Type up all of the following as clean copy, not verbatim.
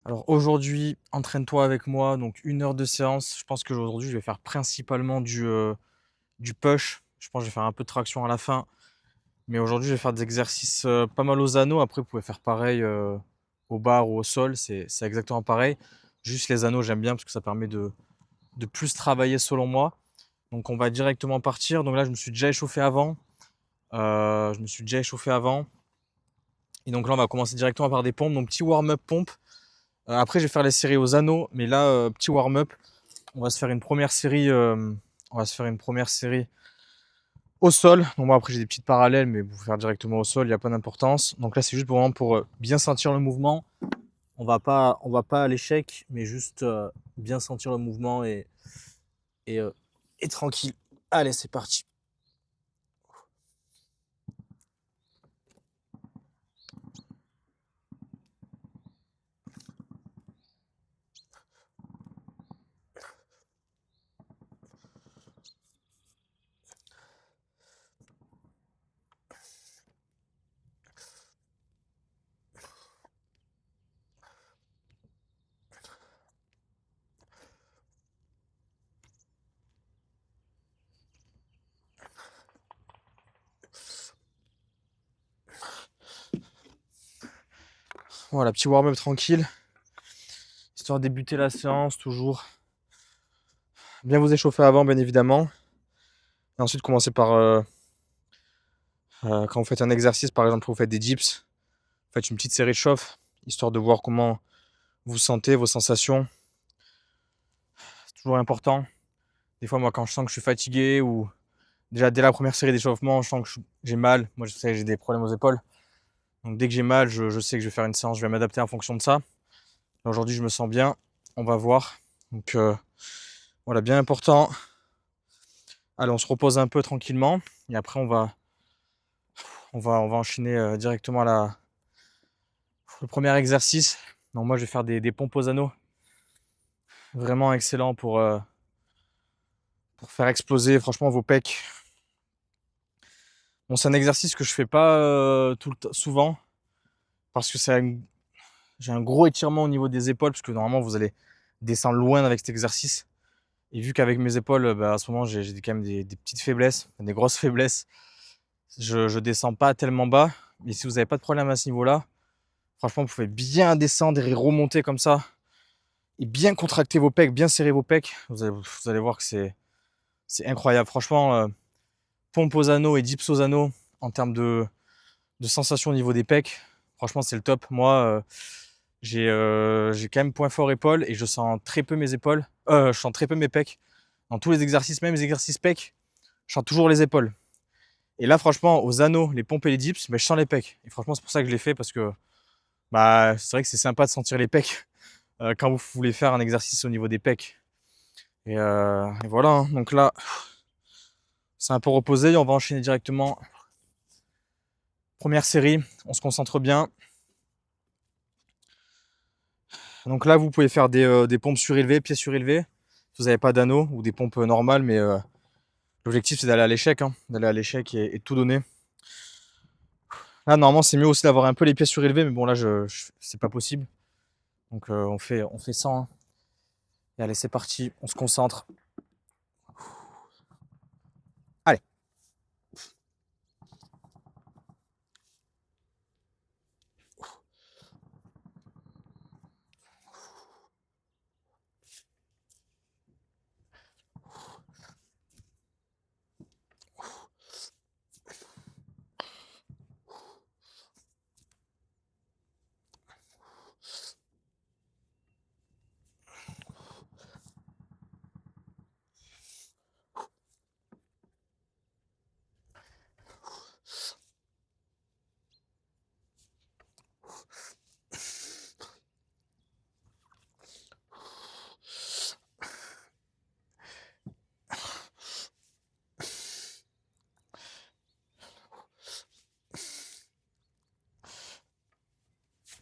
Alors aujourd'hui, entraîne-toi avec moi, donc 1 heure de séance. Je pense qu'aujourd'hui, je vais faire principalement du push. Je pense que je vais faire un peu de traction à la fin. Mais aujourd'hui, je vais faire des exercices pas mal aux anneaux. Après, vous pouvez faire pareil au bar ou au sol. C'est exactement pareil. Juste les anneaux, j'aime bien parce que ça permet de plus travailler selon moi. Donc on va directement partir. Donc là, je me suis déjà échauffé avant. Et donc là, on va commencer directement par des pompes. Donc petit warm-up pompe. Après, je vais faire les séries aux anneaux, mais là, petit warm-up, on va se faire une première série, au sol. Donc moi, après, j'ai des petites parallèles, mais vous faire directement au sol, il n'y a pas d'importance. Donc là, c'est juste vraiment pour bien sentir le mouvement. On va pas à l'échec, mais juste bien sentir le mouvement et, euh, et tranquille. Allez, c'est parti. Voilà, petit warm-up tranquille, histoire de débuter la séance, toujours. Bien vous échauffer avant, bien évidemment. Et ensuite, commencer par, quand vous faites un exercice, par exemple, vous faites des dips, faites une petite série de chauffe, histoire de voir comment vous sentez, vos sensations. C'est toujours important. Des fois, moi, quand je sens que je suis fatigué ou déjà dès la première série d'échauffement, je sens que j'ai mal. Moi, je sais que j'ai des problèmes aux épaules. Donc, dès que j'ai mal, je sais que je vais faire une séance, je vais m'adapter en fonction de ça. Aujourd'hui, je me sens bien. On va voir. Donc, voilà, bien important. Allez, on se repose un peu tranquillement. Et après, on va enchaîner directement le premier exercice. Donc, moi, je vais faire des pompes aux anneaux. Vraiment excellent pour faire exploser, franchement, vos pecs. Bon, c'est un exercice que je fais pas souvent parce que j'ai un gros étirement au niveau des épaules parce que normalement vous allez descendre loin avec cet exercice. Et vu qu'avec mes épaules, bah, à ce moment j'ai quand même des petites faiblesses, des grosses faiblesses. Je descends pas tellement bas. Mais si vous n'avez pas de problème à ce niveau-là, franchement, vous pouvez bien descendre et remonter comme ça et bien contracter vos pecs, bien serrer vos pecs. Vous allez voir que c'est incroyable. Franchement, pompe aux anneaux et dips aux anneaux en termes de sensations au niveau des pecs. Franchement, c'est le top. Moi, j'ai quand même point fort épaule et je sens très peu mes épaules. Je sens très peu mes pecs. Dans tous les exercices, même les exercices pecs, je sens toujours les épaules. Et là, franchement, aux anneaux, les pompes et les dips, je sens les pecs. Et franchement, c'est pour ça que je les fais parce que bah, c'est vrai que c'est sympa de sentir les pecs quand vous voulez faire un exercice au niveau des pecs. Et voilà, hein. Donc là, c'est un peu reposé. On va enchaîner directement. Première série, on se concentre bien. Donc là, vous pouvez faire des pompes surélevées, pieds surélevés. Si vous n'avez pas d'anneau ou des pompes normales, mais l'objectif c'est d'aller à l'échec, hein, d'aller à l'échec et tout donner. Là, normalement, c'est mieux aussi d'avoir un peu les pieds surélevés, mais bon, là, c'est pas possible. Donc on fait 100, hein. Et allez, c'est parti, on se concentre. Allez.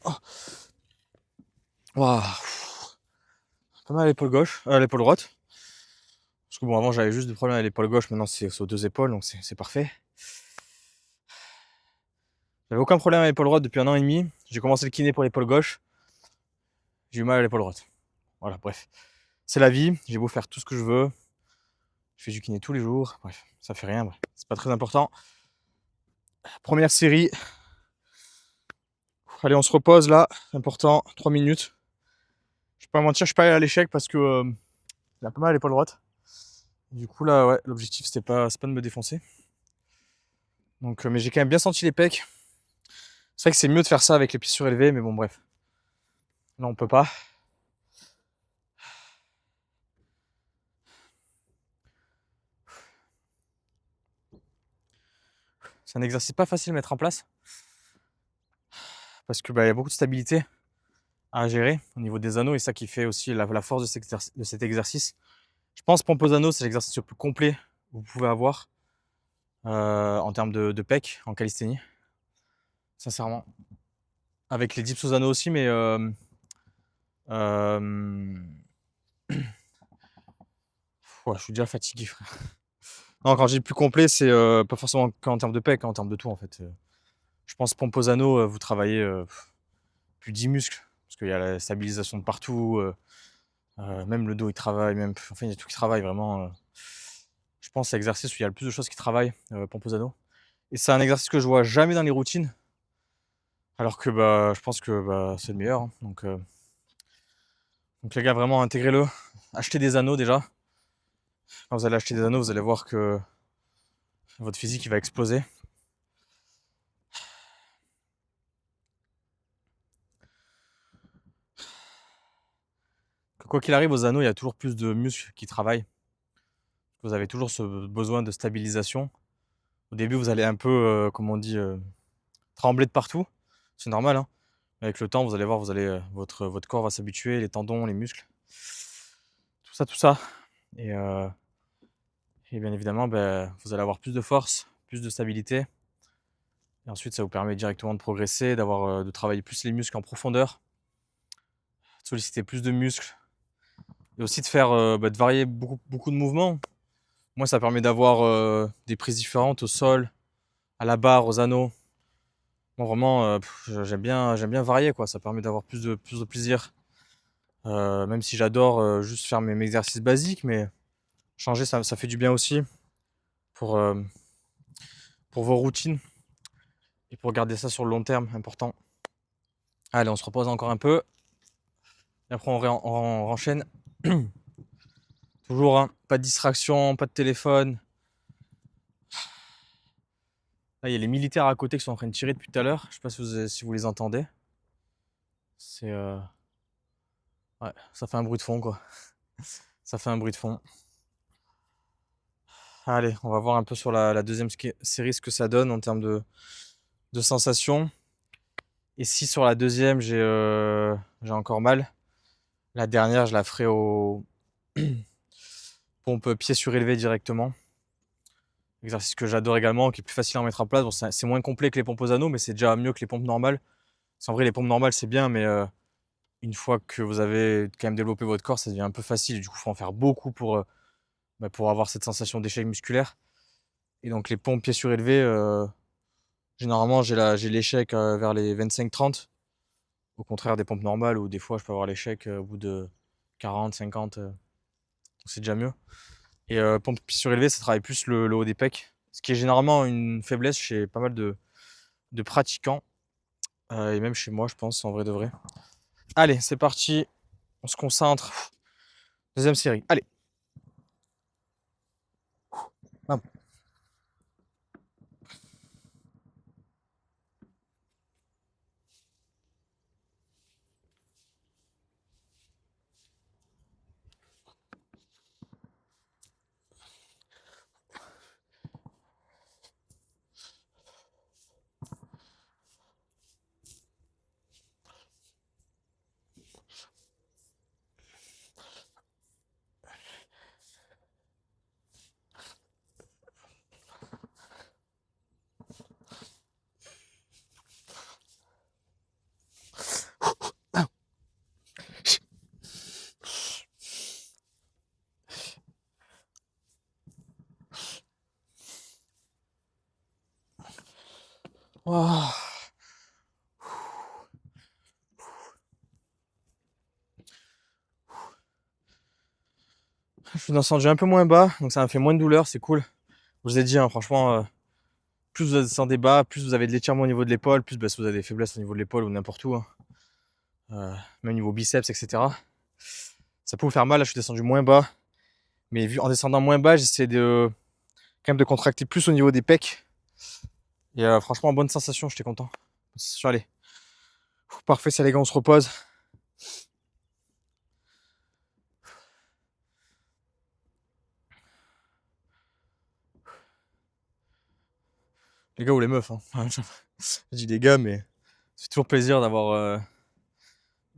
Oh. Waouh. Pas mal à l'épaule gauche, à l'épaule droite. Parce que bon, avant, j'avais juste des problèmes à l'épaule gauche, maintenant, c'est aux deux épaules, donc c'est parfait. J'avais aucun problème à l'épaule droite depuis 1 an et demi. J'ai commencé le kiné pour l'épaule gauche. j'ai eu mal à l'épaule droite. Voilà, bref. C'est la vie, j'ai beau faire tout ce que je veux. Je fais du kiné tous les jours. Bref, ça fait rien, bref. C'est pas très important. Première série. Allez, on se repose là. Important, 3 minutes. Je vais pas mentir, je suis pas allé à l'échec parce que j'ai un peu mal à l'épaule droite. Du coup, là, ouais, l'objectif, c'est pas de me défoncer. Donc, mais j'ai quand même bien senti les pecs. C'est vrai que c'est mieux de faire ça avec les pieds surélevés, mais bon, bref. Là, on peut pas. C'est un exercice pas facile à mettre en place parce que bah, y a beaucoup de stabilité à gérer au niveau des anneaux et ça qui fait aussi la force de cet exercice. Je pense pompe aux anneaux, c'est l'exercice le plus complet que vous pouvez avoir en termes de pec en calisthénie, sincèrement. Avec les dips aux anneaux aussi, mais euh, ouais, je suis déjà fatigué, frère. Non, quand j'ai plus complet, c'est pas forcément qu'en termes de pec, en termes de tout en fait. Je pense pompe aux anneaux, vous travaillez plus 10 muscles parce qu'il y a la stabilisation de partout. Même le dos il travaille, même enfin il y a tout qui travaille vraiment. Je pense que c'est l'exercice où il y a le plus de choses qui travaillent, pompe aux anneaux. Et c'est un exercice que je vois jamais dans les routines, alors que bah je pense que bah, c'est le meilleur. Hein. Donc les gars, vraiment intégrez-le. Achetez des anneaux déjà. Quand vous allez acheter des anneaux, vous allez voir que votre physique il va exploser. Que quoi qu'il arrive, aux anneaux, il y a toujours plus de muscles qui travaillent. Vous avez toujours ce besoin de stabilisation. Au début, vous allez un peu, comme on dit, trembler de partout. C'est normal, hein. Avec le temps, vous allez voir, votre corps va s'habituer, les tendons, les muscles, tout ça, tout ça. Et, euh, et bien évidemment, ben, vous allez avoir plus de force, plus de stabilité. Et ensuite, ça vous permet directement de progresser, de travailler plus les muscles en profondeur, de solliciter plus de muscles, et aussi de faire, bah, de varier beaucoup de mouvements. Moi, ça permet d'avoir des prises différentes au sol, à la barre, aux anneaux. Moi, vraiment, j'aime bien varier, quoi. Ça permet d'avoir plus de plaisir. Même si j'adore juste faire mes exercices basiques, mais changer, ça fait du bien aussi pour, euh, pour vos routines et pour garder ça sur le long terme, important. Allez, on se repose encore un peu. Et après, on renchaîne. Toujours, hein, pas de distraction, pas de téléphone. Là, il y a les militaires à côté qui sont en train de tirer depuis tout à l'heure. Je sais pas si vous les entendez. C'est ouais, ça fait un bruit de fond, quoi. Ça fait un bruit de fond. Allez, on va voir un peu sur la deuxième série ce que ça donne en termes de sensations. Et si sur la deuxième, j'ai encore mal, la dernière, je la ferai au pompe pied surélevé directement. Exercice que j'adore également, qui est plus facile à mettre en place. Bon, c'est moins complet que les pompes aux anneaux, mais c'est déjà mieux que les pompes normales. En vrai, les pompes normales, c'est bien, mais une fois que vous avez quand même développé votre corps, ça devient un peu facile. Du coup, il faut en faire beaucoup pour avoir cette sensation d'échec musculaire. Et donc, les pompes pieds surélevés, généralement, j'ai l'échec vers les 25-30. Au contraire des pompes normales où des fois, je peux avoir l'échec au bout de 40, 50. C'est déjà mieux. Et pompe surélevée, ça travaille plus le haut des pecs. Ce qui est généralement une faiblesse chez pas mal de pratiquants. Et même chez moi, je pense, en vrai de vrai. Allez, c'est parti. On se concentre. Deuxième série. Allez. Hop. Oh. Je suis descendu un peu moins bas, donc ça m'a fait moins de douleur, c'est cool. Je vous ai dit, hein, franchement, plus vous descendez bas, plus vous avez de l'étirement au niveau de l'épaule, plus bah, si vous avez des faiblesses au niveau de l'épaule ou n'importe où, hein, même au niveau biceps, etc. Ça peut vous faire mal. Là, je suis descendu moins bas, mais vu en descendant moins bas, j'essaie de quand même de contracter plus au niveau des pecs. Et franchement, bonne sensation, j'étais content. Bonne sensation, allez. Parfait, ça les gars, on se repose. Les gars ou les meufs, hein. Je dis les gars, mais c'est toujours plaisir d'avoir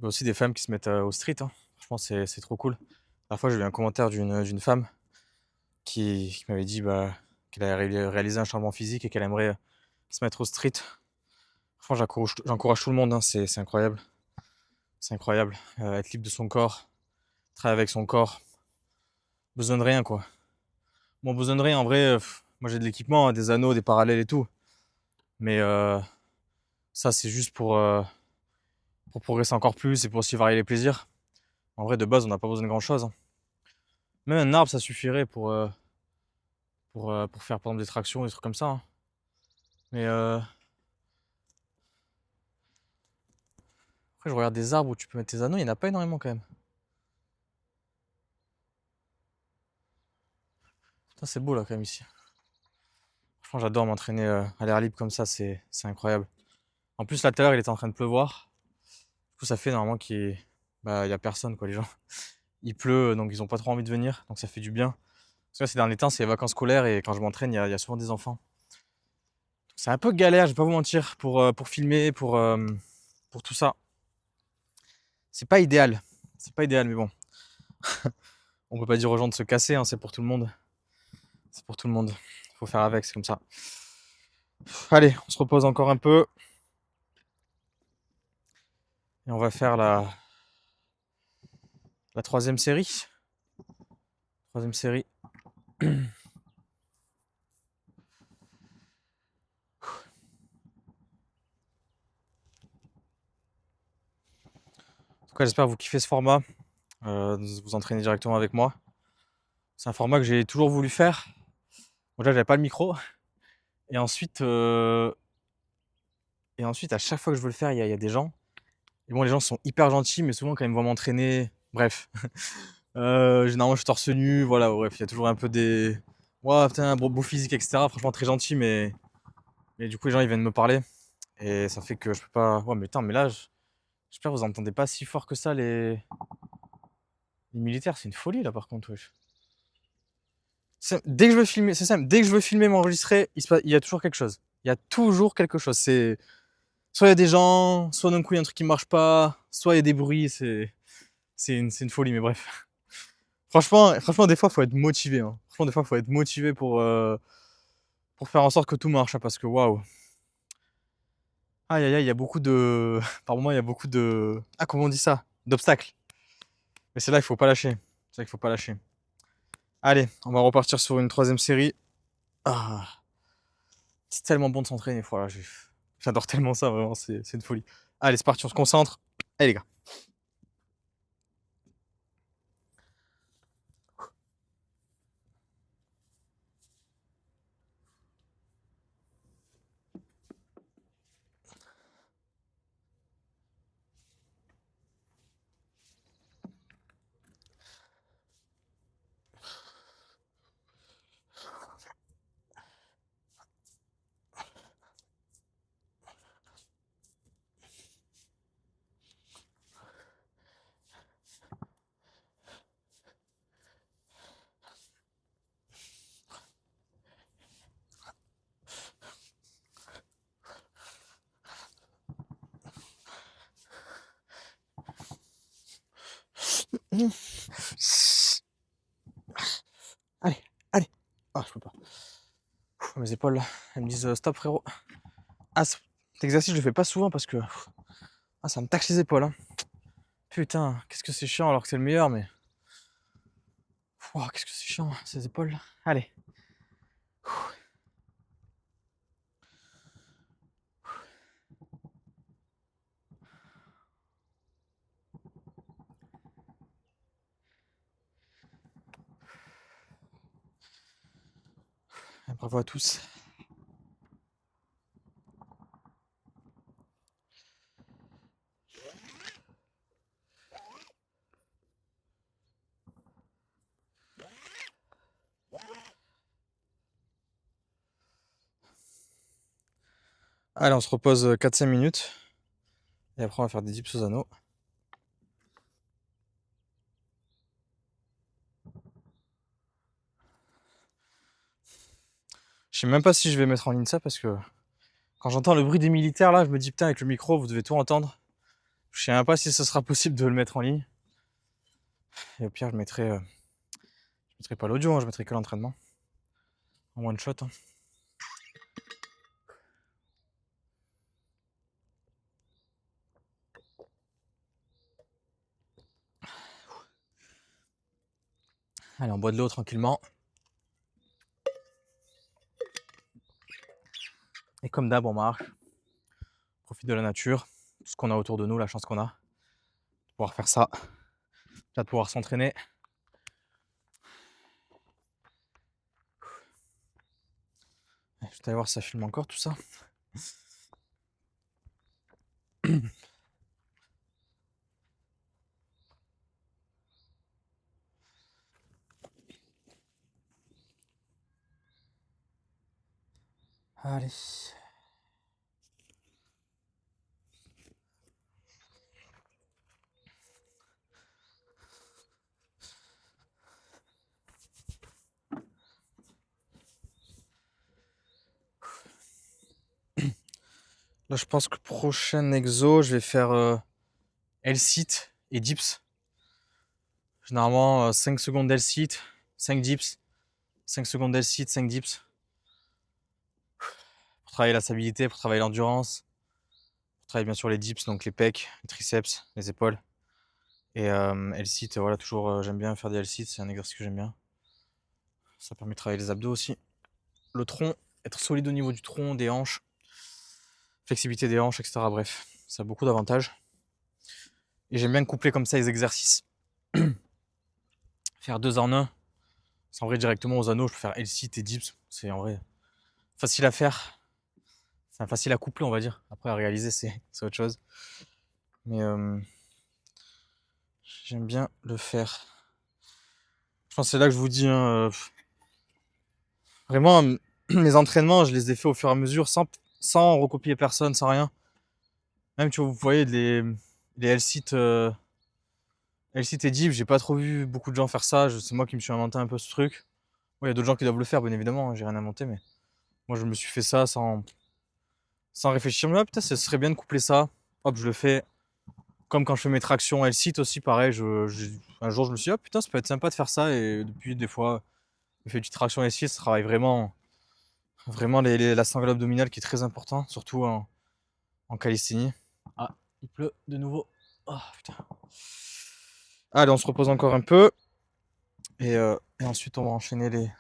aussi des femmes qui se mettent au street, hein. Franchement, c'est trop cool. La fois, j'ai eu un commentaire d'une femme qui m'avait dit bah, qu'elle avait réalisé un changement physique et qu'elle aimerait se mettre au street. Franchement, j'encourage tout le monde, hein. C'est incroyable. C'est incroyable. Être libre de son corps, travailler avec son corps. Besoin de rien, quoi. Bon, besoin de rien, en vrai, moi j'ai de l'équipement, hein, des anneaux, des parallèles et tout. Mais ça, c'est juste pour progresser encore plus et pour aussi varier les plaisirs. En vrai, de base, on n'a pas besoin de grand-chose, hein. Même un arbre, ça suffirait pour faire, par exemple, des tractions, des trucs comme ça, hein. Mais après, je regarde des arbres où tu peux mettre tes anneaux, il n'y en a pas énormément quand même. Putain, c'est beau là quand même ici. Franchement, j'adore m'entraîner à l'air libre comme ça, c'est incroyable. En plus, là tout à l'heure, il était en train de pleuvoir. Du coup, ça fait normalement bah, y a personne, quoi, les gens. Il pleut, donc ils ont pas trop envie de venir, donc ça fait du bien. Parce que là, ces derniers temps, c'est les vacances scolaires et quand je m'entraîne, il y a souvent des enfants. C'est un peu galère, je vais pas vous mentir, pour filmer, pour tout ça. C'est pas idéal. C'est pas idéal, mais bon. On peut pas dire aux gens de se casser, hein, c'est pour tout le monde. C'est pour tout le monde. Faut faire avec, c'est comme ça. Allez, on se repose encore un peu. Et on va faire la troisième série. Troisième série. En tout cas, j'espère que vous kiffez ce format. De vous entraîner directement avec moi. C'est un format que j'ai toujours voulu faire. Déjà, j'avais pas le micro. Et ensuite, à chaque fois que je veux le faire, il y a des gens. Et bon, les gens sont hyper gentils, mais souvent, quand ils me voient m'entraîner, bref. Généralement, je suis torse nu, voilà, bref, il y a toujours un peu des. Ouah, putain, beau physique, etc. Franchement, très gentil, mais du coup, les gens, ils viennent me parler. Et ça fait que je peux pas. Ouais, mais putain, mais là, j'espère que vous entendez pas si fort que ça, les militaires. C'est une folie, là, par contre, wesh. Dès que je veux filmer, c'est simple, dès que je veux filmer, m'enregistrer, il y a toujours quelque chose. Il y a toujours quelque chose. Soit il y a des gens, soit d'un coup il y a un truc qui marche pas, soit il y a des bruits, c'est une folie, mais bref. Franchement, des fois, faut être motivé, hein. Franchement, des fois, faut être motivé pour faire en sorte que tout marche, hein, parce que waouh. Aïe aïe aïe, il y a beaucoup de. Par moments, il y a beaucoup de. Ah, comment on dit ça? D'obstacles. Mais c'est là qu'il faut pas lâcher. C'est là qu'il faut pas lâcher. Allez, on va repartir sur une troisième série. Ah, c'est tellement bon de s'entraîner. Voilà, j'adore tellement ça, vraiment, c'est une folie. Allez, c'est parti, on se concentre. Allez, les gars. Allez, allez. Ah, je peux pas. Mes épaules, là, elles me disent stop, frérot. Ah, cet exercice, je le fais pas souvent parce que ça me taxe les épaules, hein. Putain, qu'est-ce que c'est chiant alors que c'est le meilleur, mais. Ouah, qu'est-ce que c'est chiant, ces épaules là. Allez. Bravo à tous. Allez, on se repose 4-5 minutes. Et après, on va faire des dips aux anneaux. Je sais même pas si je vais mettre en ligne ça parce que quand j'entends le bruit des militaires là, je me dis putain, avec le micro, vous devez tout entendre. Je sais même pas si ce sera possible de le mettre en ligne. Et au pire, je mettrai pas l'audio, hein, je mettrai que l'entraînement. En one shot. Hein. Allez, on boit de l'eau tranquillement. Et comme d'hab, on marche. On profite de la nature, tout ce qu'on a autour de nous, la chance qu'on a de pouvoir faire ça, de pouvoir s'entraîner. Je vais aller voir si ça filme encore tout ça. Allez. Là, je pense que prochain exo, je vais faire L-sit et dips. Généralement, 5 secondes L-sit, 5 dips. 5 secondes L-sit, 5 dips. Pour travailler la stabilité, pour travailler l'endurance. Pour travailler bien sûr les dips, donc les pecs, les triceps, les épaules. Et L-sit, voilà, toujours, j'aime bien faire des L-sit, c'est un exercice que j'aime bien. Ça permet de travailler les abdos aussi. Le tronc, être solide au niveau du tronc, des hanches, flexibilité des hanches, etc. Bref, ça a beaucoup d'avantages. Et j'aime bien coupler comme ça les exercices. Faire 2 en 1. C'est en vrai directement aux anneaux, je peux faire L-sit et dips. C'est en vrai facile à faire. C'est facile à coupler, on va dire. Après, à réaliser, c'est autre chose. Mais j'aime bien le faire. Je pense que c'est là que je vous dis, hein, vraiment, mes entraînements, je les ai fait au fur et à mesure, sans recopier personne, sans rien. Même, tu vois, vous voyez, les L-sit et dips, j'ai pas trop vu beaucoup de gens faire ça. C'est moi qui me suis inventé un peu ce truc. Il y a d'autres gens qui doivent le faire, bien évidemment, hein, j'ai rien inventé, mais moi, je me suis fait ça sans réfléchir. Mais ah, putain, ce serait bien de coupler ça. Hop, je le fais. Comme quand je fais mes tractions L-sit aussi, pareil. Un jour, je me suis dit, ah putain, ça peut être sympa de faire ça. Et depuis, des fois, je fais du traction L-sit, ça travaille vraiment la sangle abdominale qui est très important, surtout en calisthénie. Ah, il pleut de nouveau. Oh putain. Allez, on se repose encore un peu. Et ensuite, on va enchaîner les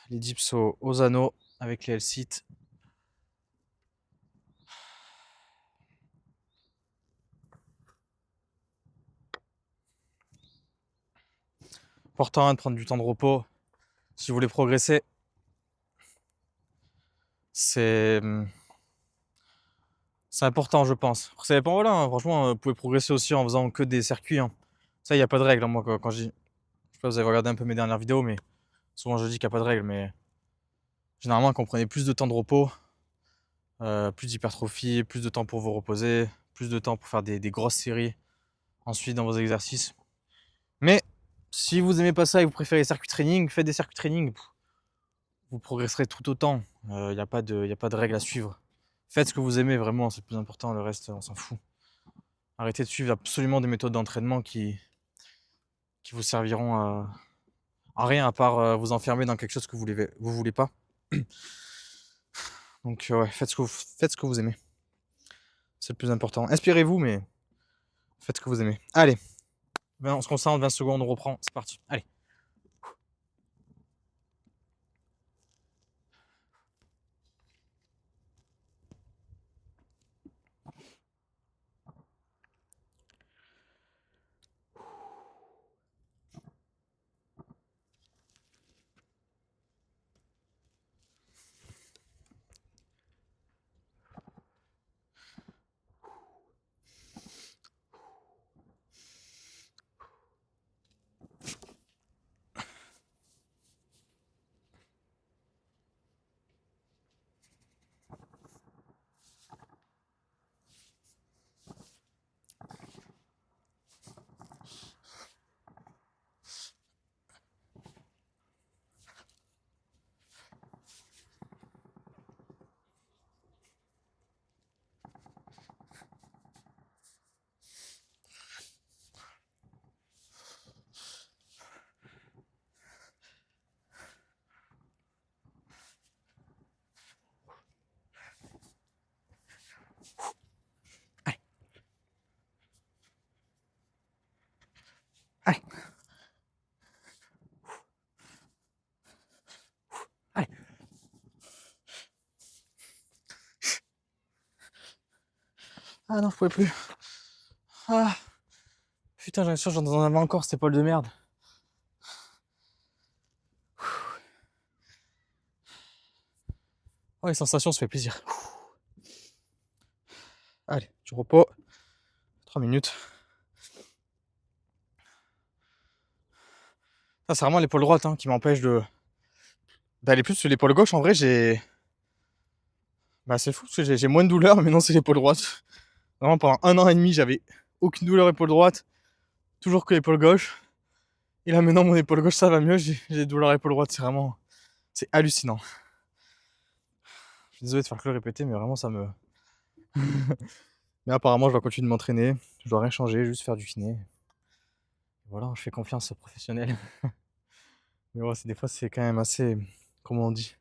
dips aux anneaux avec les L-sit. Important de prendre du temps de repos si vous voulez progresser. C'est important, je pense. Après, ça dépend, voilà, hein, franchement, vous pouvez progresser aussi en faisant que des circuits. Hein. Ça, il n'y a pas de règle. Hein. Moi, quand je dis, je sais pas, vous avez regardé un peu mes dernières vidéos, mais souvent je dis qu'il n'y a pas de règle. Mais généralement, quand vous prenez plus de temps de repos, plus d'hypertrophie, plus de temps pour vous reposer, plus de temps pour faire des grosses séries ensuite dans vos exercices. Mais si vous aimez pas ça et vous préférez les circuits training, faites des circuits training. Vous progresserez tout autant. Il n'y a pas de règle à suivre. Faites ce que vous aimez vraiment, c'est le plus important. Le reste, on s'en fout. Arrêtez de suivre absolument des méthodes d'entraînement qui vous serviront à rien à part vous enfermer dans quelque chose que vous voulez pas. Donc ouais, faites ce que vous aimez. C'est le plus important. Inspirez-vous, mais faites ce que vous aimez. Allez, on se concentre, 20 secondes, on reprend, c'est parti. Allez. Allez. Allez. Ah non, je pouvais plus. Ah. Putain, j'en sûr, j'en avais encore cette épaule de merde. Oh, les sensations, ça fait plaisir. Allez, du repos. 3 minutes. Ça, c'est vraiment l'épaule droite qui m'empêche d'aller plus sur l'épaule gauche. En vrai, bah, c'est fou parce que j'ai moins de douleur, mais non, c'est l'épaule droite. Vraiment, pendant 1 an et demi, j'avais aucune douleur épaule droite, toujours que l'épaule gauche. Et là, maintenant, mon épaule gauche, ça va mieux. J'ai des douleurs épaule droite, c'est hallucinant. Je suis désolé de faire que le répéter, mais vraiment, ça me. Mais apparemment, je dois continuer de m'entraîner. Je dois rien changer, juste faire du kiné. Voilà, je fais confiance aux professionnels. Mais ouais, des fois, c'est quand même assez. Comment on dit?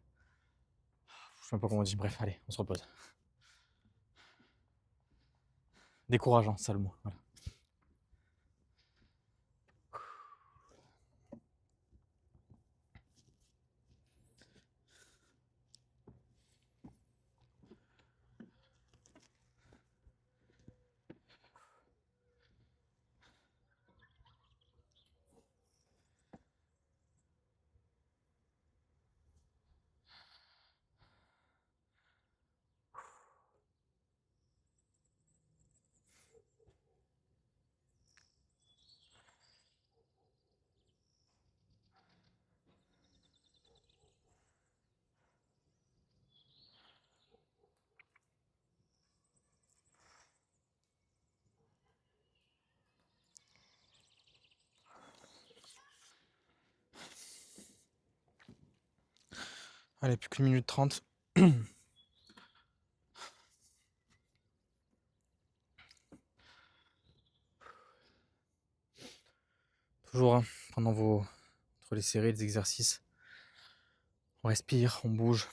Je sais même pas comment on dit. Bref, allez, on se repose. Décourageant, ça le mot. Voilà. Allez, plus qu'une minute 30. Toujours, pendant entre les séries, les exercices, on respire, on bouge,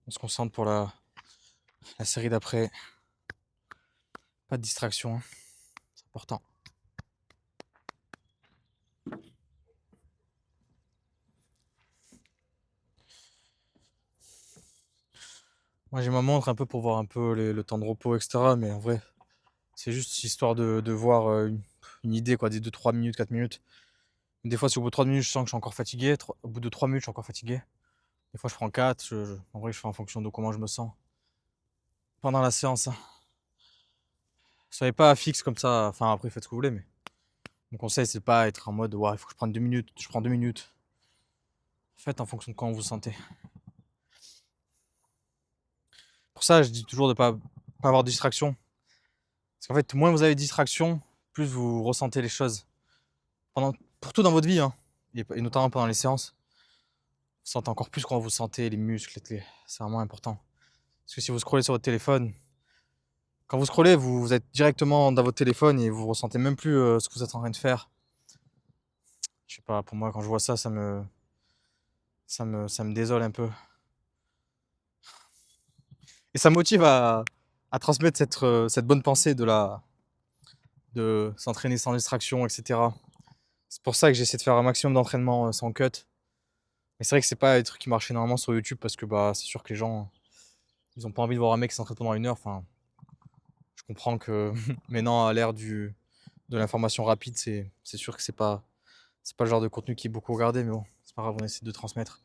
on se concentre pour la série d'après. Pas de distraction, c'est important. Moi, j'ai ma montre un peu pour voir un peu le temps de repos, etc. Mais en vrai, c'est juste histoire de voir une idée, quoi, des 2-3 minutes, 4 minutes. Des fois, si au bout de 3 minutes, je sens que je suis encore fatigué. Au bout de 3 minutes, je suis encore fatigué. Des fois, je prends 4. En vrai, je fais en fonction de comment je me sens pendant la séance. Soyez pas fixe comme ça. Enfin, après, faites ce que vous voulez, mais mon conseil, c'est pas être en mode, ouais, il faut que je prenne 2 minutes, je prends 2 minutes. Faites en fonction de comment vous vous sentez. Pour ça, je dis toujours de pas avoir de distraction. Parce qu'en fait, moins vous avez de distraction, plus vous ressentez les choses. Pour tout dans votre vie, et notamment pendant les séances, vous sentez encore plus comment vous sentez, les muscles, c'est vraiment important. Parce que si vous scrollez sur votre téléphone, quand vous scrollez, vous êtes directement dans votre téléphone et vous ressentez même plus ce que vous êtes en train de faire. Je sais pas, pour moi, quand je vois ça, ça me désole un peu. Et ça me motive à transmettre cette bonne pensée de s'entraîner sans distraction, etc. C'est pour ça que j'essaie de faire un maximum d'entraînement sans cut. Mais c'est vrai que c'est pas des trucs qui marchent énormément sur YouTube parce que bah c'est sûr que les gens ils ont pas envie de voir un mec qui s'entraîne pendant 1 heure. Enfin, je comprends que maintenant à l'ère de l'information rapide, c'est sûr que c'est pas le genre de contenu qui est beaucoup regardé, mais bon, c'est pas grave, on essaie de transmettre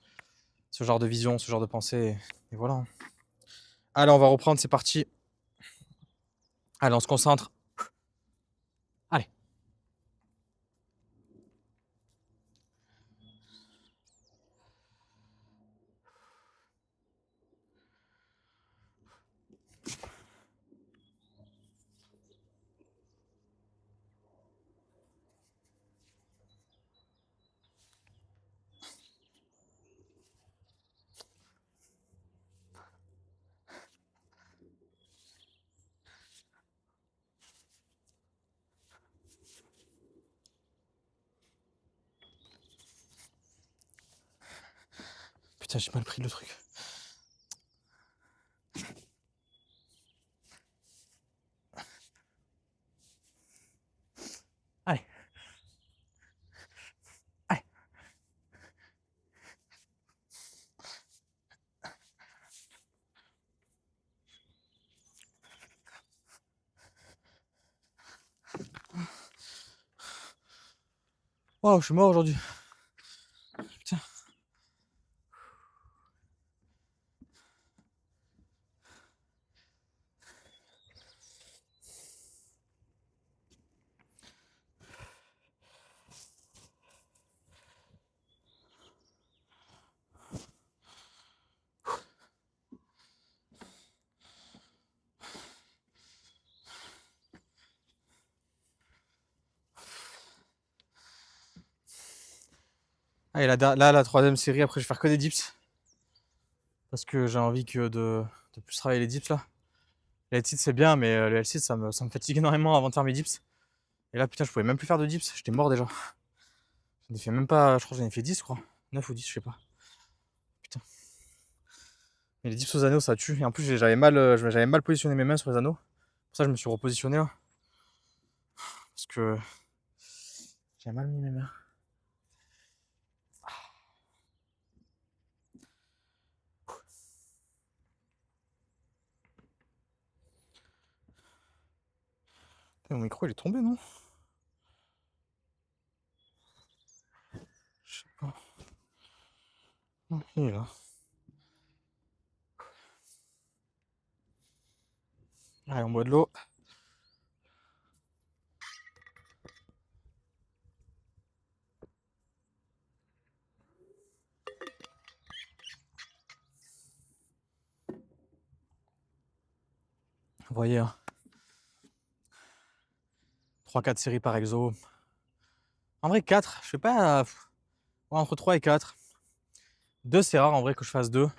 ce genre de vision, ce genre de pensée, et voilà. Allez, on va reprendre, c'est parti. Allez, on se concentre. Allez. Putain, j'ai mal pris le truc. Allez. Waouh, je suis mort aujourd'hui. Putain. Allez, là, la troisième série, après je vais faire que des dips. Parce que j'ai envie de plus travailler les dips là. Les head c'est bien, mais le head ça me fatigue énormément avant de faire mes dips. Et là, putain, je pouvais même plus faire de dips, j'étais mort déjà. J'en ai fait même pas, je crois que j'en ai fait 10, je crois. 9 ou 10, je sais pas. Putain. Mais les dips aux anneaux, ça tue. Et en plus, j'avais mal positionné mes mains sur les anneaux. Pour ça, je me suis repositionné là. Parce que j'ai mal mis mes mains. Putain, mon micro, il est tombé, non? Je sais pas. Non, il est là. Allez, on boit de l'eau. Vous voyez, hein. 3-4 séries par exo. En vrai, 4, je fais pas. Ouais, entre 3 et 4. 2, c'est rare en vrai que je fasse 2.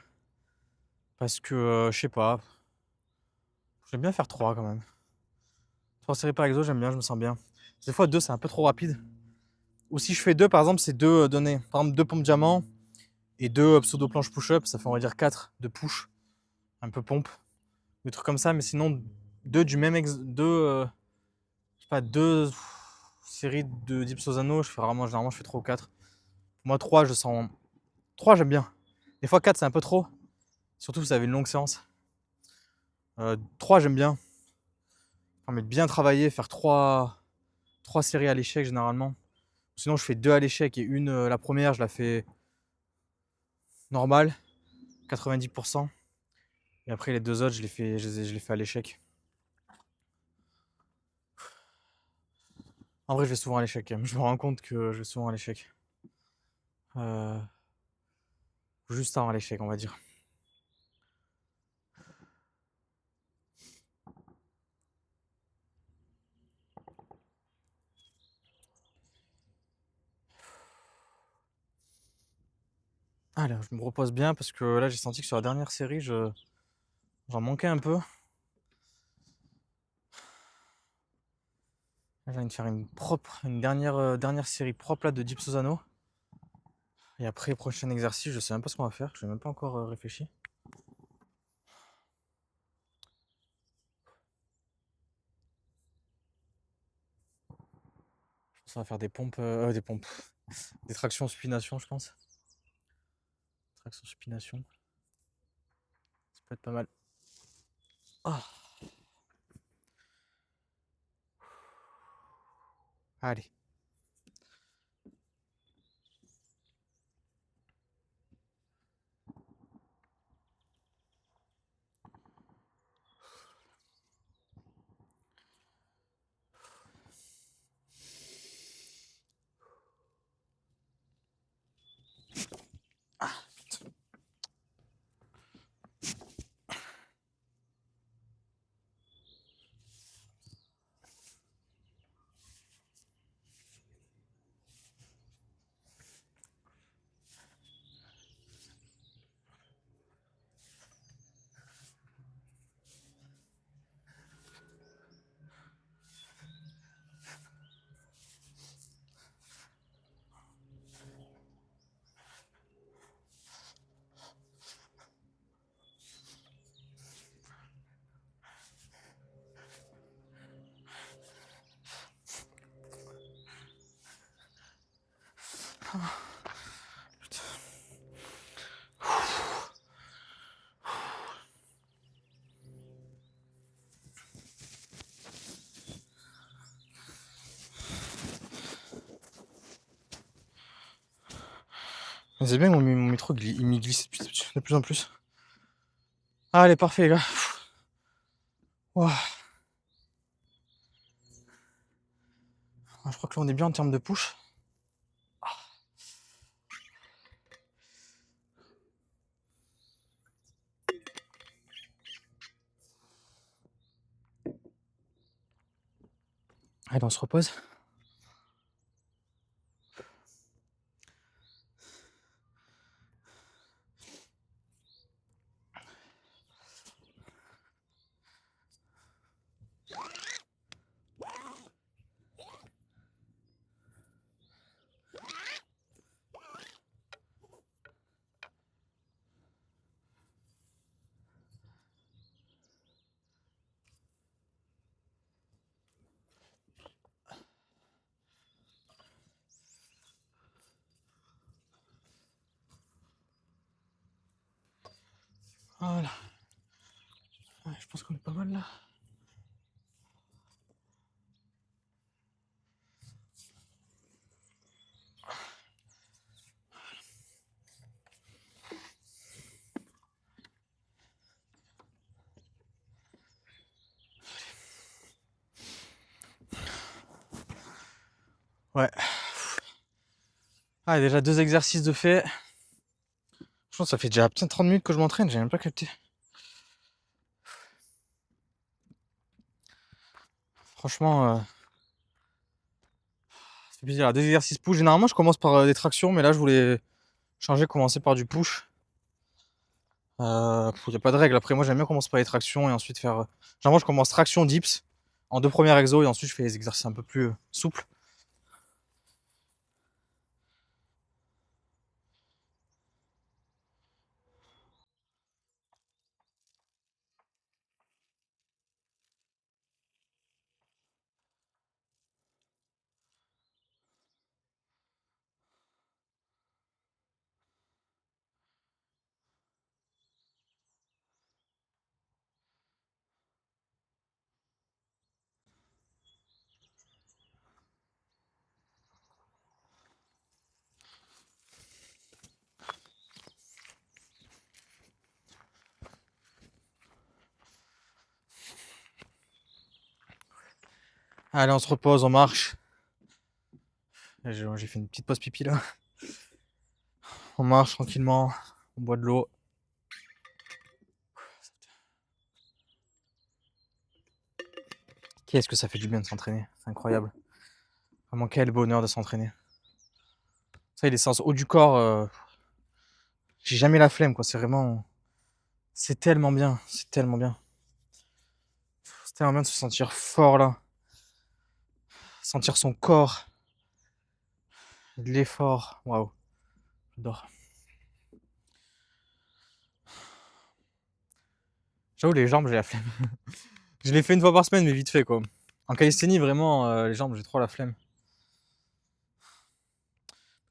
Parce que, je sais pas. J'aime bien faire 3 quand même. 3 séries par exo, j'aime bien, je me sens bien. Des fois, 2, c'est un peu trop rapide. Ou si je fais 2, par exemple, c'est 2 données. Par exemple, 2 pompes diamant et 2 pseudo planches push-up. Ça fait, on va dire, 4 de push. Un peu pompe. Des trucs comme ça, mais sinon, 2 du même ex. 2. Je sais pas, 2 séries de dips aux anneaux. Généralement, je fais 3 ou 4. Moi, 3, je sens. 3, j'aime bien. Des fois, 4, c'est un peu trop. Surtout si vous avez une longue séance. 3, j'aime bien. Enfin, mais bien travailler, faire 3 séries à l'échec généralement. Sinon, je fais 2 à l'échec et une, la première, je la fais normale, 90%. Et après, les 2 autres, je les fais à l'échec. En vrai, je vais souvent à l'échec. Je me rends compte que je vais souvent à l'échec. Euh, Juste avant l'échec, on va dire. Allez, je me repose bien parce que là, j'ai senti que sur la dernière série, j'en manquais un peu. Là, j'ai envie de faire une dernière série propre là, de dips aux anneaux. Et après, prochain exercice, je sais même pas ce qu'on va faire. Je n'ai même pas encore réfléchi. Je pense qu'on va faire des pompes. Des tractions supination, je pense. Traction supination. Ça peut être pas mal. Ah, allez. C'est bien que mon métro, il m'y glisse de plus en plus. Allez, parfait, les gars. Ouah. Je crois que là, on est bien en termes de push. Allez, on se repose. Voilà. Ouais, je pense qu'on est pas mal là. Ouais. Ah, déjà 2 exercices de fait. Je pense que ça fait déjà peut-être 30 minutes que je m'entraîne, j'ai même pas capté. Franchement, ça fait plaisir. 2 exercices push. Généralement, je commence par des tractions, mais là, je voulais changer, commencer par du push. Il n'y a pas de règle. Après, moi, j'aime bien commencer par les tractions et ensuite faire. Généralement, je commence traction, dips en 2 premières exos et ensuite, je fais les exercices un peu plus souples. Allez, on se repose, on marche. J'ai fait une petite pause pipi là. On marche tranquillement, on boit de l'eau. Qu'est-ce que ça fait du bien de s'entraîner, c'est incroyable. Vraiment, quel bonheur de s'entraîner. Ça, les séances haut du corps, j'ai jamais la flemme, quoi. C'est vraiment. C'est tellement bien, c'est tellement bien. C'est tellement bien de se sentir fort là. Sentir son corps, l'effort. Waouh, j'adore. J'avoue, les jambes, j'ai la flemme. Je les fais une fois par semaine, mais vite fait, quoi. En calisthénie, vraiment, les jambes, j'ai trop la flemme.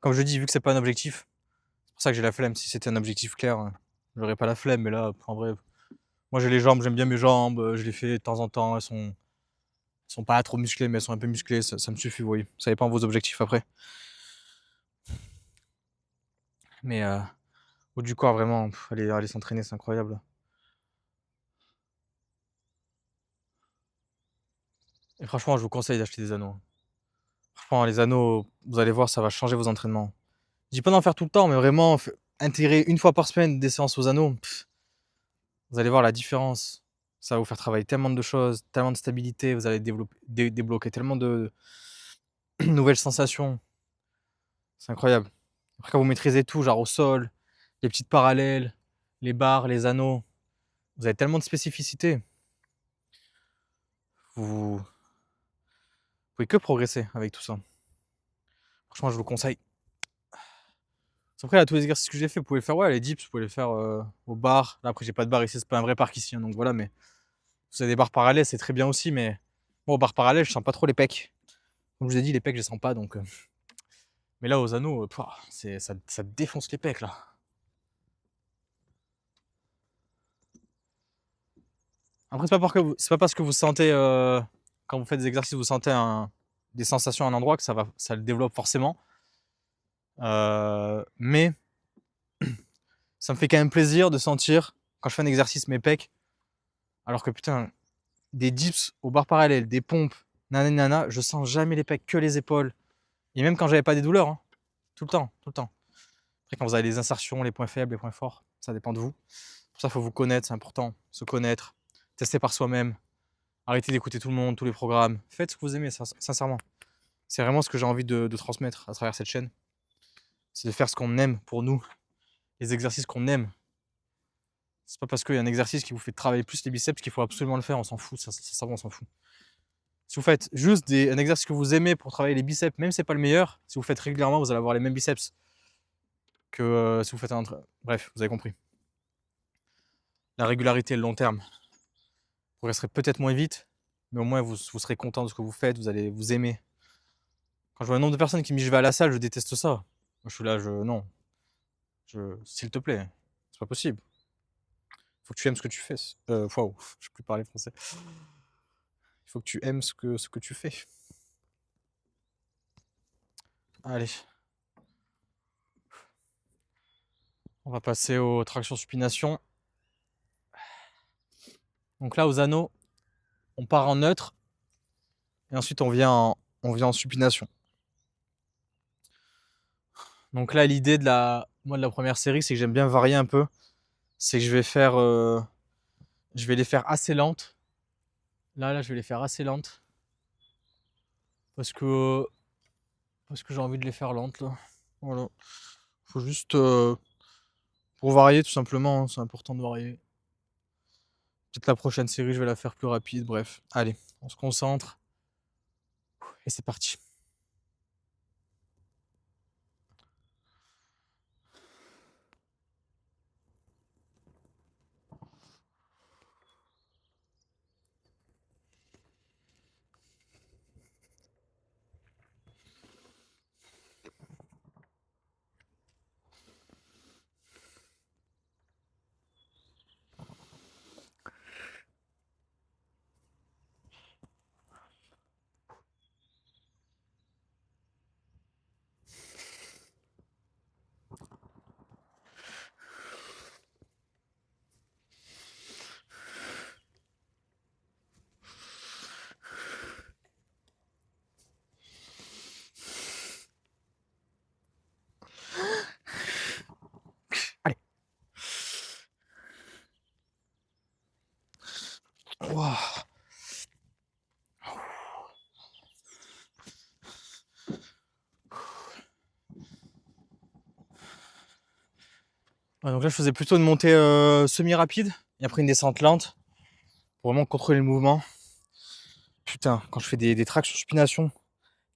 Comme je dis, vu que c'est pas un objectif, c'est pour ça que j'ai la flemme. Si c'était un objectif clair, j'aurais pas la flemme. Mais là, en vrai, moi j'ai les jambes, j'aime bien mes jambes, je les fais de temps en temps. Elles sont pas trop musclées, mais elles sont un peu musclées. Ça me suffit, vous voyez. Ça dépend de vos objectifs après. Mais haut du corps, vraiment, aller s'entraîner, c'est incroyable. Et franchement, je vous conseille d'acheter des anneaux. Franchement, les anneaux, vous allez voir, ça va changer vos entraînements. Je dis pas d'en faire tout le temps, mais vraiment, intégrer une fois par semaine des séances aux anneaux, vous allez voir la différence. Ça va vous faire travailler tellement de choses, tellement de stabilité, vous allez débloquer tellement de nouvelles sensations. C'est incroyable. Après, quand vous maîtrisez tout, genre au sol, les petites parallèles, les barres, les anneaux, vous avez tellement de spécificité. Vous pouvez que progresser avec tout ça. Franchement, je vous conseille. Après, là, tous les exercices que j'ai fait, vous pouvez les faire, ouais, les dips, vous pouvez les faire au bar. Là, après, j'ai pas de bar ici, c'est pas un vrai parc ici, hein, donc voilà, mais vous avez des barres parallèles, c'est très bien aussi, mais moi, aux barres parallèles, je sens pas trop les pecs. Comme je vous ai dit, les pecs, je les sens pas, donc. Mais là, aux anneaux, ça défonce les pecs, là. Après, c'est pas parce que vous sentez, quand vous faites des exercices, vous sentez des sensations à un endroit que ça le développe forcément. Mais ça me fait quand même plaisir de sentir, quand je fais un exercice, mes pecs. Alors que putain, des dips aux barres parallèles, des pompes, nanana, je sens jamais les pecs, que les épaules. Et même quand j'avais pas des douleurs, hein. Tout le temps, tout le temps. Après, quand vous avez les insertions, les points faibles, les points forts, ça dépend de vous. Pour ça, il faut vous connaître, c'est important. Se connaître, tester par soi-même. Arrêtez d'écouter tout le monde, tous les programmes. Faites ce que vous aimez, sincèrement. C'est vraiment ce que j'ai envie de transmettre à travers cette chaîne. C'est de faire ce qu'on aime pour nous, les exercices qu'on aime. C'est pas parce qu'il y a un exercice qui vous fait travailler plus les biceps qu'il faut absolument le faire, on s'en fout, ça on s'en fout. Si vous faites juste un exercice que vous aimez pour travailler les biceps, même si c'est pas le meilleur, si vous faites régulièrement, vous allez avoir les mêmes biceps que si vous faites un autre. Bref, vous avez compris. La régularité, le long terme. Vous progresserez peut-être moins vite, mais au moins vous serez content de ce que vous faites, vous allez vous aimer. Quand je vois un nombre de personnes qui me disent je vais à la salle, je déteste ça. Moi je suis là, non. S'il te plaît, c'est pas possible. Faut que tu aimes ce que tu fais. Waouh, je peux plus parler français. Il faut que tu aimes ce que tu fais. Allez. On va passer aux tractions supination. Donc là, aux anneaux, on part en neutre. Et ensuite, on vient en supination. Donc là, l'idée de la première série, c'est que j'aime bien varier un peu. C'est que je vais les faire assez lentes. Là, je vais les faire assez lentes. Parce que j'ai envie de les faire lentes, là. Voilà. Faut juste... pour varier, tout simplement. Hein, c'est important de varier. Peut-être la prochaine série, je vais la faire plus rapide. Bref, allez, on se concentre. Et c'est parti. Allez. Wow. Ouais, donc là, je faisais plutôt une montée semi-rapide et après une descente lente pour vraiment contrôler le mouvement. Putain, quand je fais des tractions supination,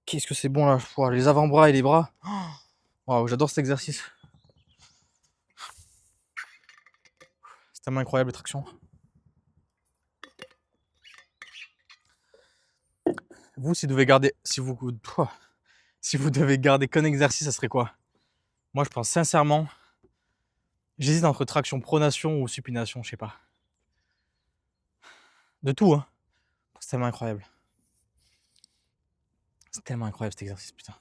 qu'est-ce que c'est bon là. Wow, les avant-bras et les bras. Wow, j'adore cet exercice. C'est tellement incroyable les tractions. Vous, si vous devez garder, si vous devez garder qu'un exercice, ça serait quoi? Moi, je pense sincèrement, j'hésite entre traction pronation ou supination, je sais pas. De tout, hein. C'est tellement incroyable. C'est tellement incroyable cet exercice, putain.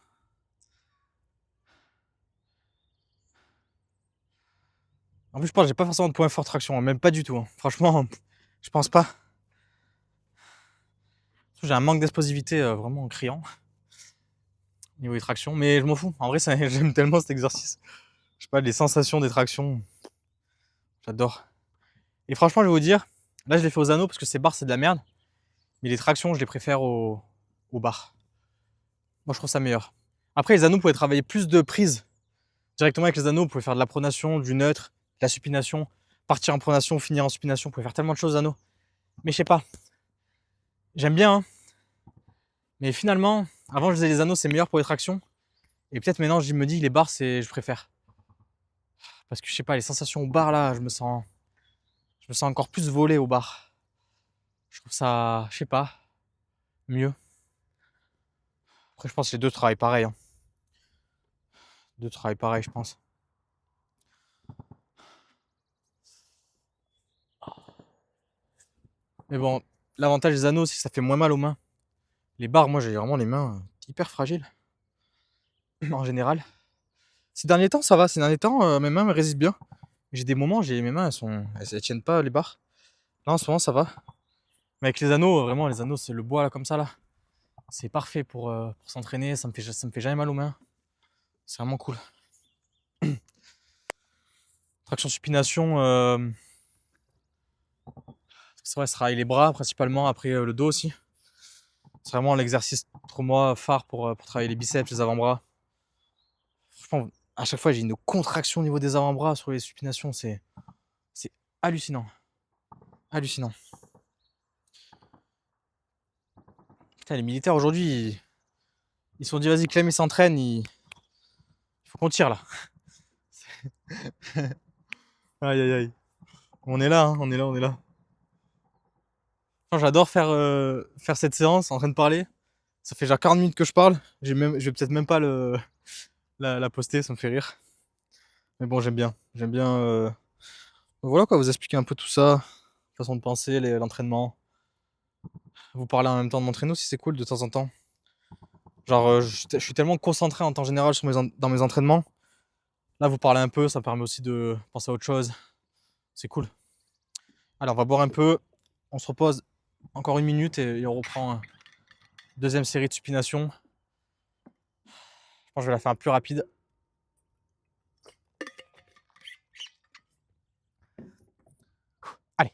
En plus, je pense que j'ai pas forcément de point fort traction, hein, même pas du tout. Hein. Franchement, je pense pas. J'ai un manque d'explosivité vraiment criant au niveau des tractions, mais je m'en fous. En vrai, j'aime tellement cet exercice. Je sais pas, les sensations des tractions, j'adore. Et franchement, je vais vous dire, là, je l'ai fait aux anneaux parce que ces barres, c'est de la merde. Mais les tractions, je les préfère aux barres. Moi, je trouve ça meilleur. Après, les anneaux, vous pouvez travailler plus de prises. Directement avec les anneaux, vous pouvez faire de la pronation, du neutre, de la supination, partir en pronation, finir en supination. Vous pouvez faire tellement de choses aux anneaux. Mais je sais pas. J'aime bien, hein. Mais finalement, avant, je faisais les anneaux, c'est meilleur pour les tractions. Et peut-être maintenant, je me dis, les barres, je préfère. Parce que je sais pas, les sensations aux barres, là, je me sens encore plus volé aux barres. Je trouve ça, je sais pas, mieux. Après, je pense que les deux travaillent pareil. Hein. Deux travaillent pareil, je pense. Mais bon, l'avantage des anneaux, c'est que ça fait moins mal aux mains. Les barres, moi, j'ai vraiment les mains hyper fragiles. En général. Ces derniers temps, ça va. Ces derniers temps, mes mains me résistent bien. J'ai des moments, mes mains, elles tiennent pas les barres. Là, en ce moment, ça va. Mais avec les anneaux, vraiment, les anneaux, c'est le bois là, comme ça là. C'est parfait pour s'entraîner. Ça me fait jamais mal aux mains. C'est vraiment cool. Traction supination, c'est vrai, ça travaille les bras principalement, après le dos aussi. C'est vraiment l'exercice pour moi phare pour travailler les biceps, les avant-bras. Franchement, à chaque fois, j'ai une contraction au niveau des avant-bras sur les supinations. C'est hallucinant. Hallucinant. Putain, les militaires aujourd'hui, ils se sont dit, vas-y, Clem, il s'entraîne, il faut qu'on tire là. Aïe, aïe, aïe. On est là, hein, on est là, on est là. J'adore faire cette séance en train de parler. Ça fait genre 40 minutes que je parle. Je vais peut-être même pas la poster, ça me fait rire. Mais bon, j'aime bien. J'aime bien. Voilà quoi, vous expliquer un peu tout ça, façon de penser, l'entraînement. Vous parler en même temps de m'entraîner aussi, c'est cool de temps en temps. Genre, je suis tellement concentré en temps général dans mes entraînements. Là, vous parlez un peu, ça permet aussi de penser à autre chose. C'est cool. Alors, on va boire un peu. On se repose encore une minute et on reprend deuxième série de supination. Je pense que je vais la faire un plus rapide. Allez.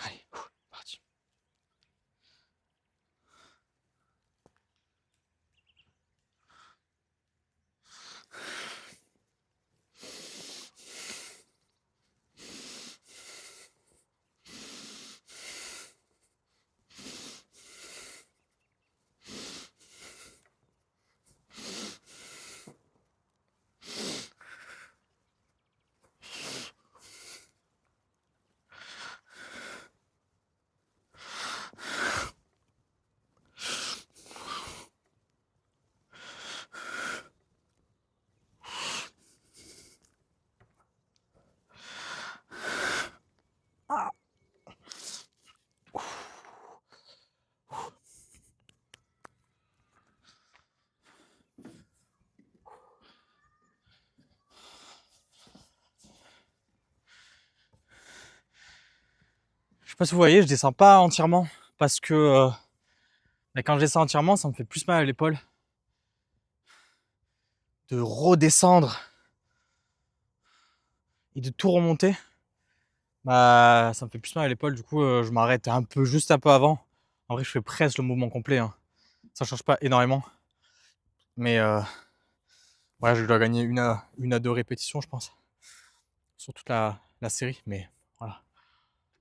Allez, parti. Je sais pas si vous voyez, je descends pas entièrement parce que quand je descends entièrement, ça me fait plus mal à l'épaule. De redescendre et de tout remonter, bah ça me fait plus mal à l'épaule. Du coup, je m'arrête juste un peu avant. En vrai, je fais presque le mouvement complet, hein. Ça change pas énormément. Mais ouais, je dois gagner une à deux répétitions, je pense. Sur toute la série. Mais voilà.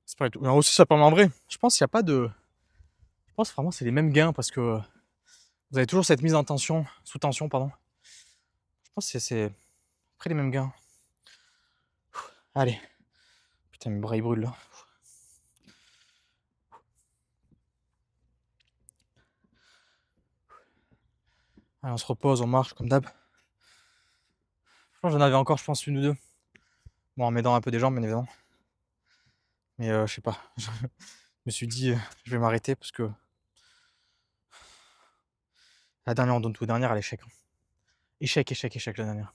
C'est pas du tout. Mais aussi, ça permet en vrai. Je pense qu'il n'y a pas de. Je pense vraiment que c'est les mêmes gains parce que vous avez toujours cette mise en tension, sous tension, pardon. Je pense que c'est après les mêmes gains. Allez. Putain, mes bras ils brûlent là. Allez, on se repose, on marche comme d'hab. J'en avais encore, je pense, une ou deux. Bon, en m'aidant un peu des jambes, bien évidemment. Mais je sais pas. Je me suis dit, je vais m'arrêter parce que la dernière, on donne tout. Dernière, à l'échec. Échec, échec, échec, la dernière.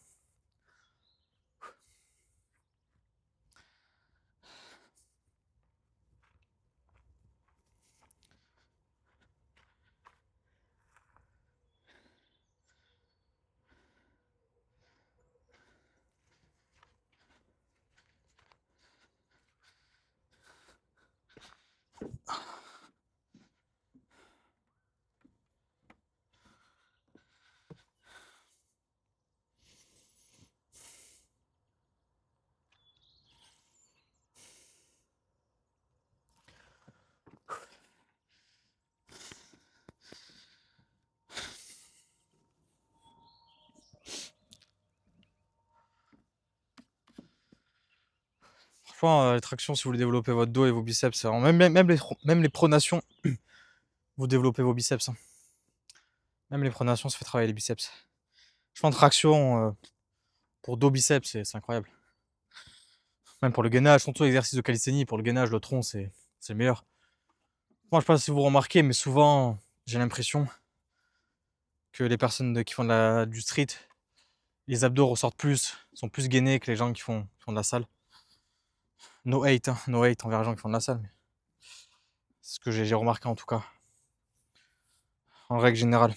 franchement, les tractions, si vous voulez développer votre dos et vos biceps, même les pronations, vous développez vos biceps, hein. Même les pronations, ça fait travailler les biceps. Je prends traction pour dos biceps, c'est incroyable. Même pour le gainage, surtout l'exercice de calisthénie, pour le gainage, le tronc, c'est le meilleur. Moi, je sais pas si vous remarquez, mais souvent, j'ai l'impression que les personnes qui font du street, les abdos ressortent plus, sont plus gainés que les gens qui font de la salle. No hate, hein, no hate envers les gens qui font de la salle, mais c'est ce que j'ai remarqué en tout cas, en règle générale.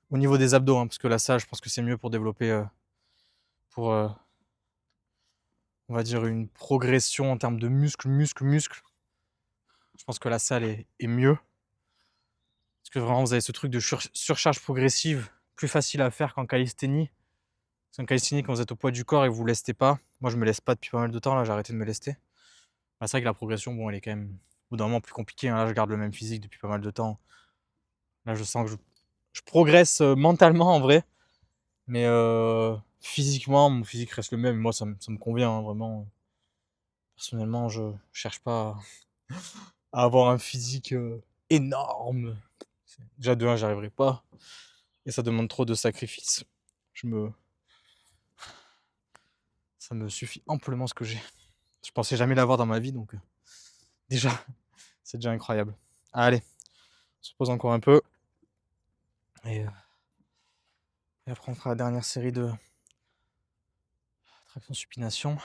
Au niveau des abdos, hein, parce que la salle, je pense que c'est mieux pour développer, pour, on va dire, une progression en termes de muscles. Je pense que la salle est mieux. Parce que vraiment, vous avez ce truc de surcharge progressive, plus facile à faire qu'en calisthénie. Parce qu'en calisthénie, quand vous êtes au poids du corps et que vous ne lestez pas, moi je me leste pas depuis pas mal de temps, là j'ai arrêté de me lester. Bah, c'est vrai que la progression, bon, elle est quand même au bout d'un moment plus compliquée, hein. Là, je garde le même physique depuis pas mal de temps. Là, je sens que je progresse mentalement en vrai, mais physiquement, mon physique reste le même. Moi, ça me convient, hein, vraiment. Personnellement, je cherche pas à avoir un physique énorme. Déjà, de 1, j'y arriverai pas. Et ça demande trop de sacrifices. Ça me suffit amplement ce que j'ai. Je pensais jamais l'avoir dans ma vie, donc déjà, c'est déjà incroyable. Allez, on se pose encore un peu. Et après, on fera la dernière série de traction supination.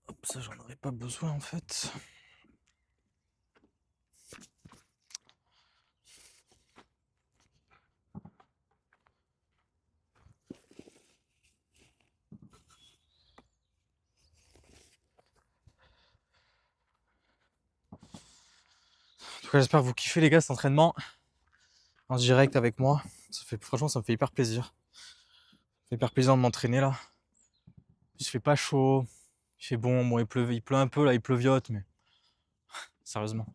Hop, ça, j'en aurais pas besoin en fait. En tout cas, j'espère que vous kiffez les gars cet entraînement en direct avec moi. Franchement, ça me fait hyper plaisir. Ça me fait hyper plaisir de m'entraîner là. Il fait pas chaud, il fait bon, il pleut un peu là, il pleuviote, mais sérieusement,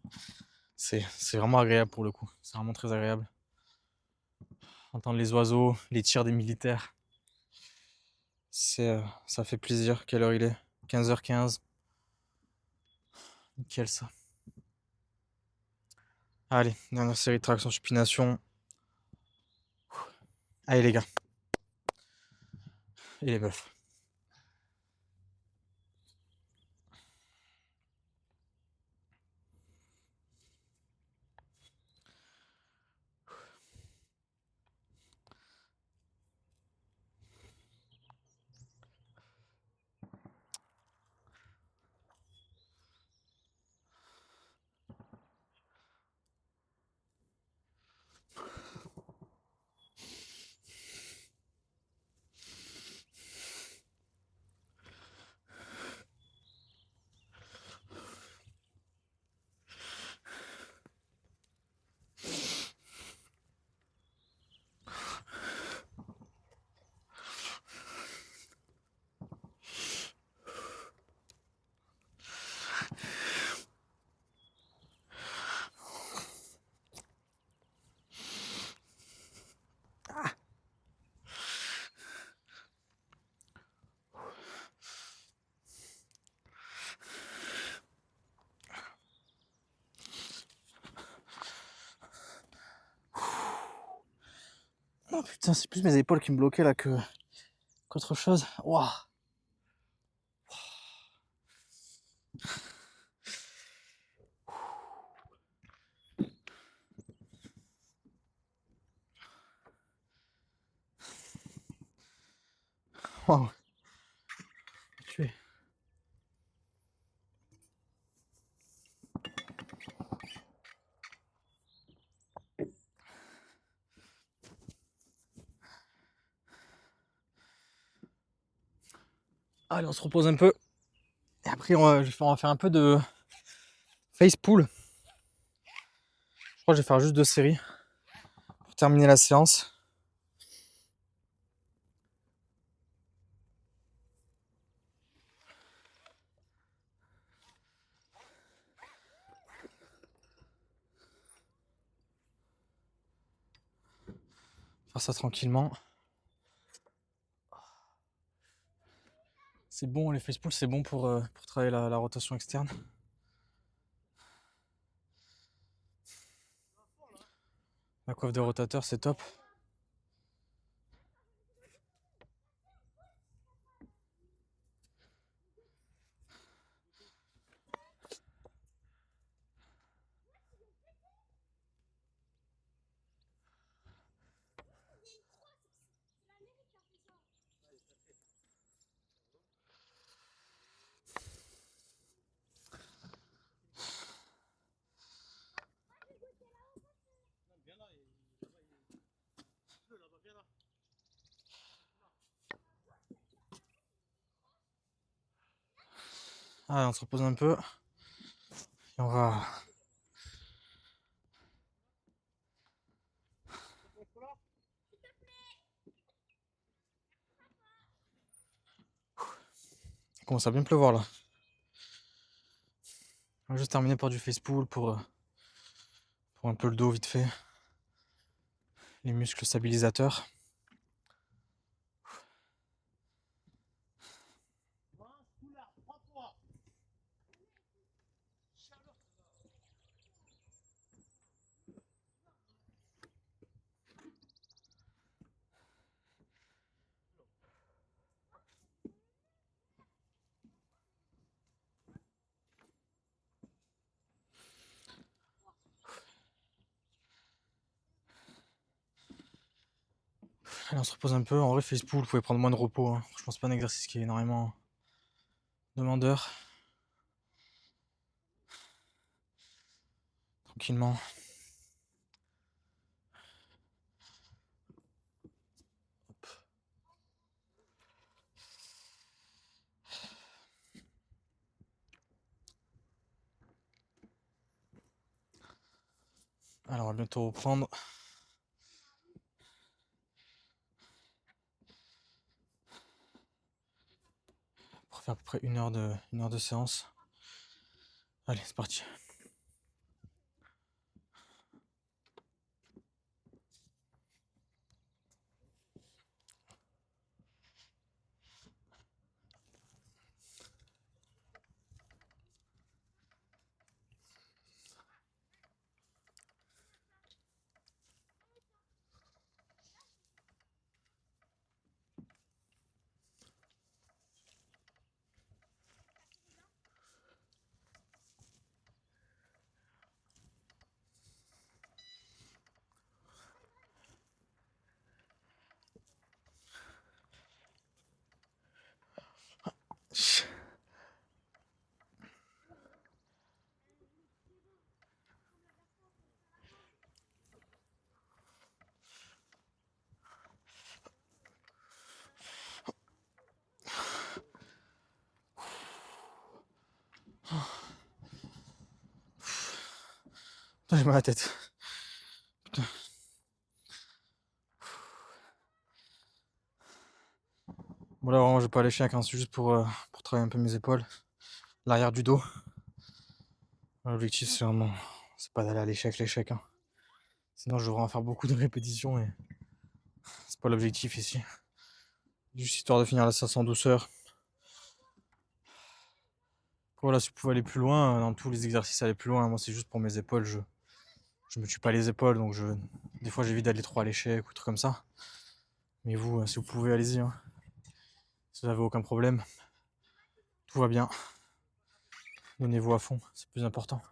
c'est vraiment agréable pour le coup. C'est vraiment très agréable. Entendre les oiseaux, les tirs des militaires, ça fait plaisir. Quelle heure il est? 15h15. Nickel ça. Allez, dernière série de traction supination. Allez les gars. Et les meufs. Oh putain, c'est plus mes épaules qui me bloquaient là qu'autre chose. Waouh. Waouh. Tué. Allez, on se repose un peu. Et après, on va faire un peu de face pull. Je crois que je vais faire juste 2 séries. terminer la séance. Faire ça tranquillement. C'est bon, les face pulls, c'est bon pour travailler la rotation externe. La coiffe de rotateur, c'est top. Allez, on se repose un peu. Et on va... Il commence à bien pleuvoir là. On va juste terminer par du face pull pour un peu le dos vite fait. Les muscles stabilisateurs. Allez, on se repose un peu. En vrai, face pull, vous pouvez prendre moins de repos. Hein. Je pense pas un exercice qui est énormément demandeur. Tranquillement. Hop. Alors, on va bientôt reprendre. Pour faire à peu près une heure de séance. Allez, c'est parti. Putain, j'ai mal à la tête. Putain. Bon là vraiment je vais pas aller chiac, hein. C'est juste pour travailler un peu mes épaules. L'arrière du dos. L'objectif c'est vraiment... C'est pas d'aller à l'échec. Hein. Sinon je devrais en faire beaucoup de répétitions et... C'est pas l'objectif ici. Juste histoire de finir la séance en douceur. Voilà, si vous pouvez aller plus loin, dans tous les exercices aller plus loin. Moi c'est juste pour mes épaules, je me tue pas les épaules, donc des fois j'évite d'aller trop à l'échec ou trucs comme ça. Mais vous, si vous pouvez, allez-y. Hein. Si vous n'avez aucun problème, tout va bien. Donnez-vous à fond, c'est le plus important.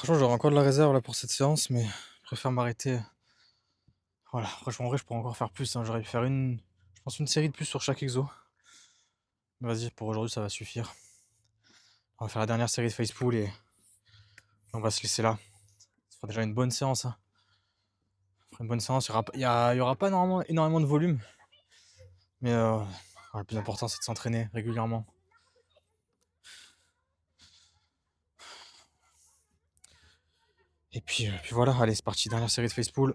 Franchement, j'aurais encore de la réserve là pour cette séance, mais je préfère m'arrêter. Voilà, franchement, en vrai, je pourrais encore faire plus, hein. J'aurais pu faire je pense une série de plus sur chaque exo. Mais vas-y, pour aujourd'hui, ça va suffire. On va faire la dernière série de face pull et on va se laisser là. Ça fera déjà une bonne séance, hein. Ça fera une bonne séance. Il y aura pas énormément de volume, mais voilà, le plus important, c'est de s'entraîner régulièrement. Et puis voilà, allez, c'est parti, dernière série de face pull.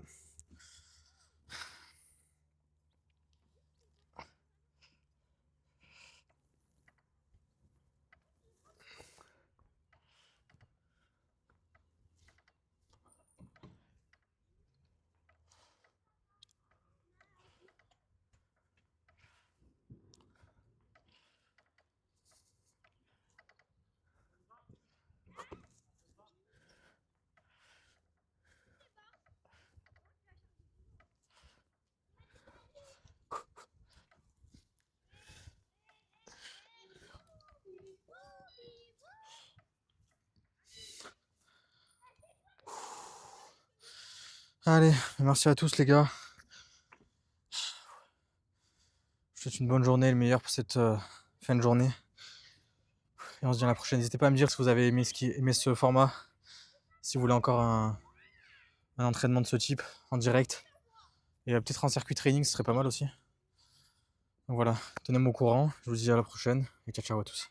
Allez, merci à tous les gars. Je vous souhaite une bonne journée, le meilleur pour cette fin de journée. Et on se dit à la prochaine. N'hésitez pas à me dire si vous avez aimé ce format. Si vous voulez encore un entraînement de ce type en direct. Et peut-être en circuit training, ce serait pas mal aussi. Donc voilà, tenez-moi au courant. Je vous dis à la prochaine et ciao ciao à tous.